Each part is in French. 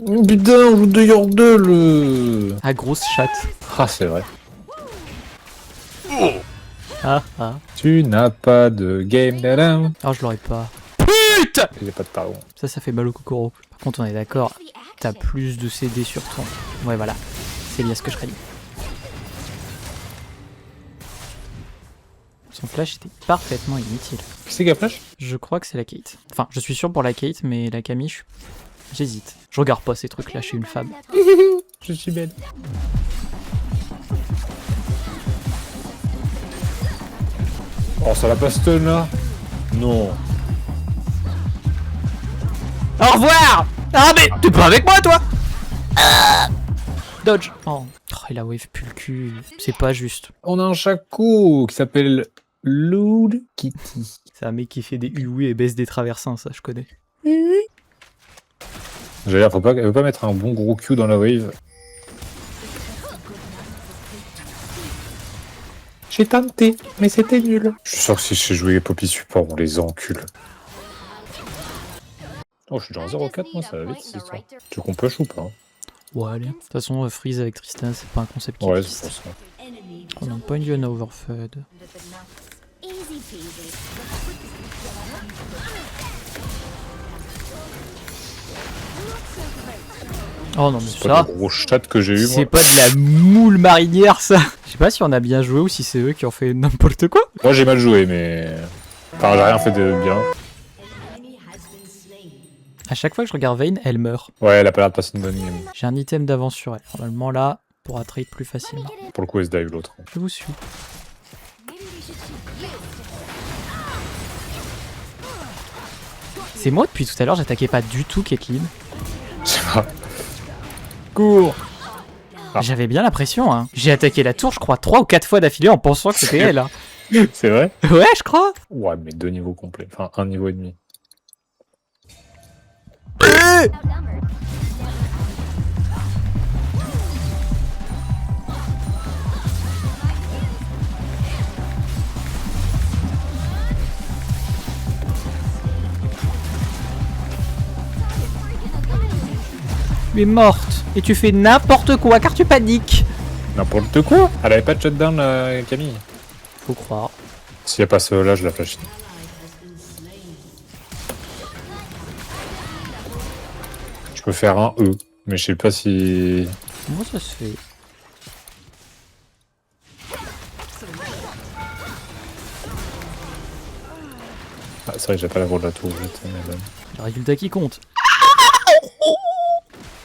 Oh, putain, on joue de Yordle. Ah, grosse chatte. Ah, c'est vrai. Ah, ah. Tu n'as pas de game down. Oh, je l'aurais pas. Putain! J'ai pas de pardon. Ça fait mal au Kokoro. Par contre, on est d'accord, t'as plus de CD sur ton... Ouais, voilà. C'est lié à ce que je craignais. Son flash était parfaitement inutile. Qui c'est qui a flash? Je crois que c'est la Kate. Enfin, je suis sûr pour la Kate, mais la Camille, j'hésite. Je regarde pas ces trucs-là chez une femme. Je suis belle. Oh, ça l'a pas stun là? Non. Au revoir! Ah, mais t'es pas avec moi, toi? Dodge. Oh, il a wave plus le cul. C'est pas juste. On a un chaco qui s'appelle Loud Kitty. C'est un mec qui fait des huouis et baisse des traversins, ça, je connais. J'allais dire, elle veut pas mettre un bon gros Q dans la wave. J'ai tenté, mais c'était nul. Je suis sûr que si je sais jouer Poppy Support, on les encule. Oh, je suis déjà en 0-4, moi, ça va vite cette histoire. Tu veux qu'on push ou pas? Ouais, allez. De toute façon, Freeze avec Tristan, c'est pas un concept qui Ouais, existe. c'est pour ça. On n'a pas une overfed. Oh non, mais C'est pas ça, le gros chat que j'ai eu, moi. c'est pas de la moule marinière, ça. Je sais pas si on a bien joué ou si c'est eux qui ont fait n'importe quoi. Moi, j'ai mal joué, mais... Enfin, j'ai rien fait de bien. À chaque fois que je regarde Vayne, elle meurt. Ouais, elle a pas l'air de passer une bonne game. J'ai un item d'avance sur elle. Normalement, là, pourra trade plus facilement. Pour le coup, elle se dive l'autre. Je vous suis. C'est moi depuis tout à l'heure, j'attaquais pas du tout Caitlyn. Je sais pas. Cours. Ah. J'avais bien l'impression, hein. J'ai attaqué la tour, je crois, 3 ou 4 fois d'affilée en pensant que c'était elle. Hein. C'est vrai? Ouais, je crois. Ouais, mais 2 niveaux complets. Enfin, 1 niveau et demi. Tu es morte. Et tu fais n'importe quoi car tu paniques. N'importe quoi. Elle avait pas de shutdown, Camille. Faut croire. S'il y a pas ce là, je la flash. Je peux faire un E, mais je sais pas si... Comment ça se fait? Ah, c'est vrai que j'ai pas la voix de la tour. Le résultat qui compte.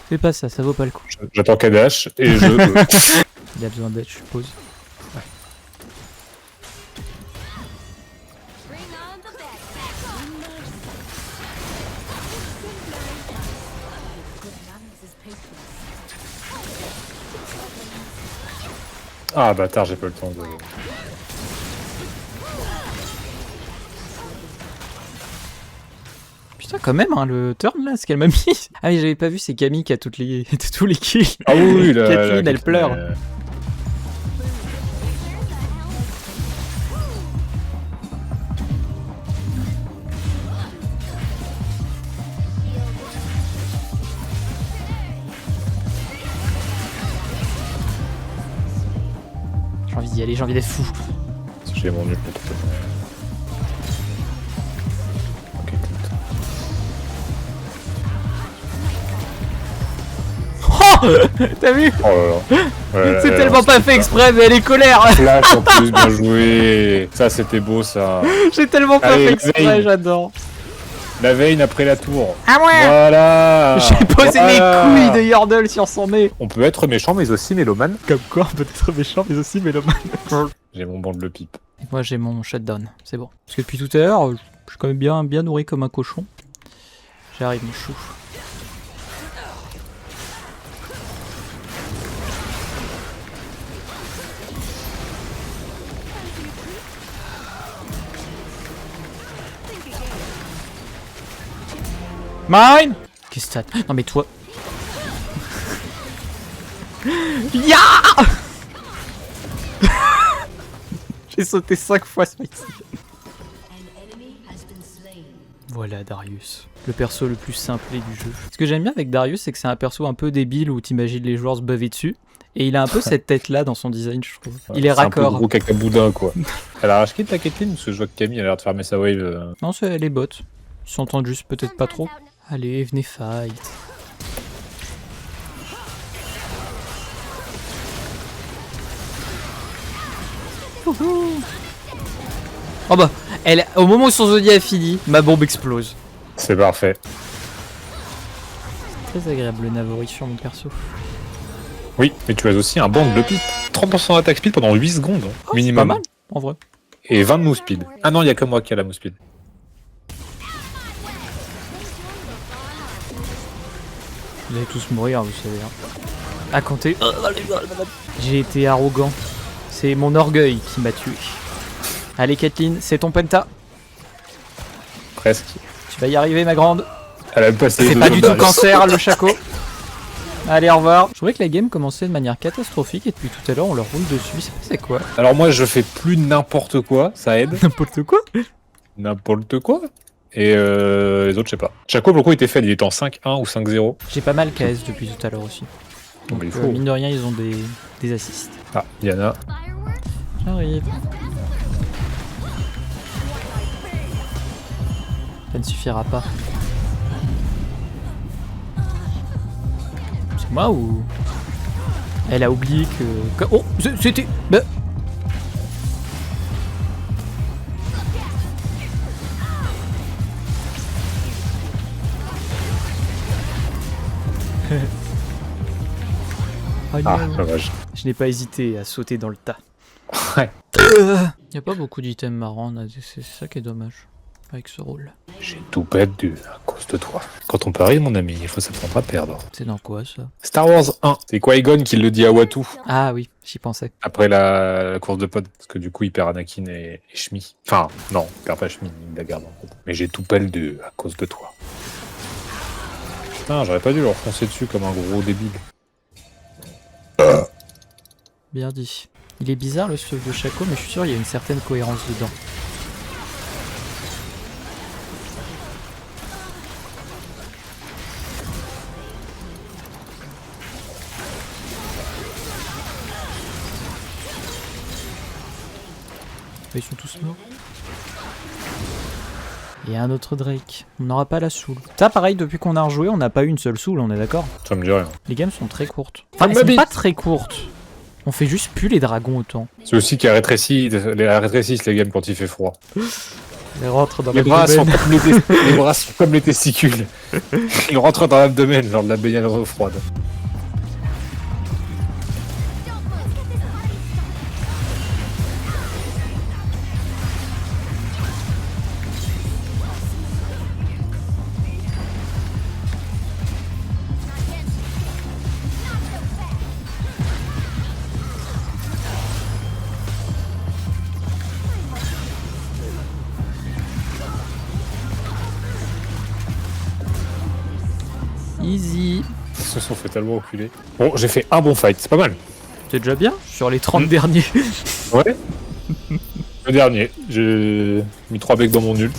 Fais pas ça, ça vaut pas le coup. J'attends qu'elle dash et je... E. Il a besoin d'aide, je suppose. Ah bâtard, j'ai pas le temps de... Putain, quand même, hein, le turn là, ce qu'elle m'a mis. Ah, mais j'avais pas vu, c'est Camille qui a tous les kills. Ah oui, la... Caitlyn, elle pleure. J'ai envie d'y aller, j'ai envie d'être fou. J'ai mon nul peut-être. Ok, Oh, t'as vu? oh là là. Ouais, C'est là, tellement là, pas fait exprès, mais elle est colère. Flash en plus, bien joué. Ça, c'était beau, ça. J'ai tellement pas Allez, fait exprès, Vayne. j'adore. La veine après la tour. Ah ouais. Voilà. J'ai posé Voilà. mes couilles de Yordle sur son nez. On peut être méchant, mais aussi mélomane. Comme quoi, on peut être méchant, mais aussi mélomane. J'ai mon banc de le pipe. Moi, j'ai mon shutdown, c'est bon. Parce que depuis tout à l'heure, je suis quand même bien nourri comme un cochon. J'arrive, mon chou. Mine! Qu'est-ce que t'as? Non mais toi... Ya! J'ai sauté 5 fois ce ici. Voilà Darius. le perso le plus simplé du jeu. Ce que j'aime bien avec Darius, c'est que c'est un perso un peu débile où t'imagines les joueurs se baver dessus. Et il a un peu cette tête-là dans son design, je trouve. Il est C'est un peu raccord. gros cacaboudin, quoi. Elle a rage quitte ta Caitlyn parce que je vois que Camille a l'air de fermer sa wave. Non, c'est les bots. Ils s'entendent juste peut-être pas trop. Allez, venez fight. Oh bah, au moment où son Zodia est fini, ma bombe explose. C'est parfait. Très agréable le Navori sur mon perso. Oui, mais tu as aussi un bang de pit. 30% d'attaque speed pendant 8 secondes, Oh, minimum. Pas mal, en vrai. Et 20 de move speed. Ah non, il y a que moi qui a la move speed. Vous allez tous mourir, vous savez. Hein. À compter. J'ai été arrogant. C'est mon orgueil qui m'a tué. Allez, Caitlyn, c'est ton penta. Presque. Tu vas y arriver, ma grande. Elle a même passé. C'est pas du tout cancer, le chaco. Allez, au revoir. Je trouvais que la game commençait de manière catastrophique et depuis tout à l'heure, on leur roule dessus. C'est quoi? Alors moi, je fais plus n'importe quoi, ça aide. N'importe quoi. N'importe quoi. Et les autres, je sais pas. Chaco, pour le coup, il était fait, il était en 5-1 ou 5-0. J'ai pas mal KS depuis tout à l'heure aussi. Bon, Donc, mais il faut. mine de rien, ils ont des assists. Ah, Yana. J'arrive. Ça ne suffira pas. C'est moi ou... Elle a oublié que... Oh, c'était... Bah... Oh Ah, non. dommage. Je n'ai pas hésité à sauter dans le tas. Ouais. Y a pas beaucoup d'items marrants en ADC, c'est ça qui est dommage avec ce rôle. J'ai tout perdu à cause de toi. Quand on parie, mon ami, il faut s'apprendre à perdre. C'est dans quoi ça? Star Wars 1. C'est Qui-Gon qui le dit à Watu Ah oui, j'y pensais. après la course de pod. Parce que du coup, il perd Anakin et Shmi. Enfin, non, il perd pas Shmi, il la garde en fait. Mais j'ai tout perdu à cause de toi. Putain, j'aurais pas dû leur foncer dessus comme un gros débile. Bien dit. Il est bizarre le stuff de Chaco, mais je suis sûr qu'il y a une certaine cohérence dedans. Ils sont tous morts. Et un autre Drake. On n'aura pas la soul. Ça, pareil, depuis qu'on a rejoué, on n'a pas eu une seule soul, on est d'accord? Ça me dit rien. Les games sont très courtes. Enfin, elles sont pas très courtes. On fait juste plus les dragons autant. C'est aussi qu'il rétrécissent les games quand il fait froid. Ils rentrent dans Les bras, sont comme les bras sont comme les testicules. Ils rentrent dans l'abdomen lors de la baignade d'eau froide. Easy. Ils se sont fait tellement enculer. Bon, j'ai fait un bon fight, c'est pas mal. C'est déjà bien sur les 30 derniers. Ouais. Le dernier, j'ai mis 3 becs dans mon ult.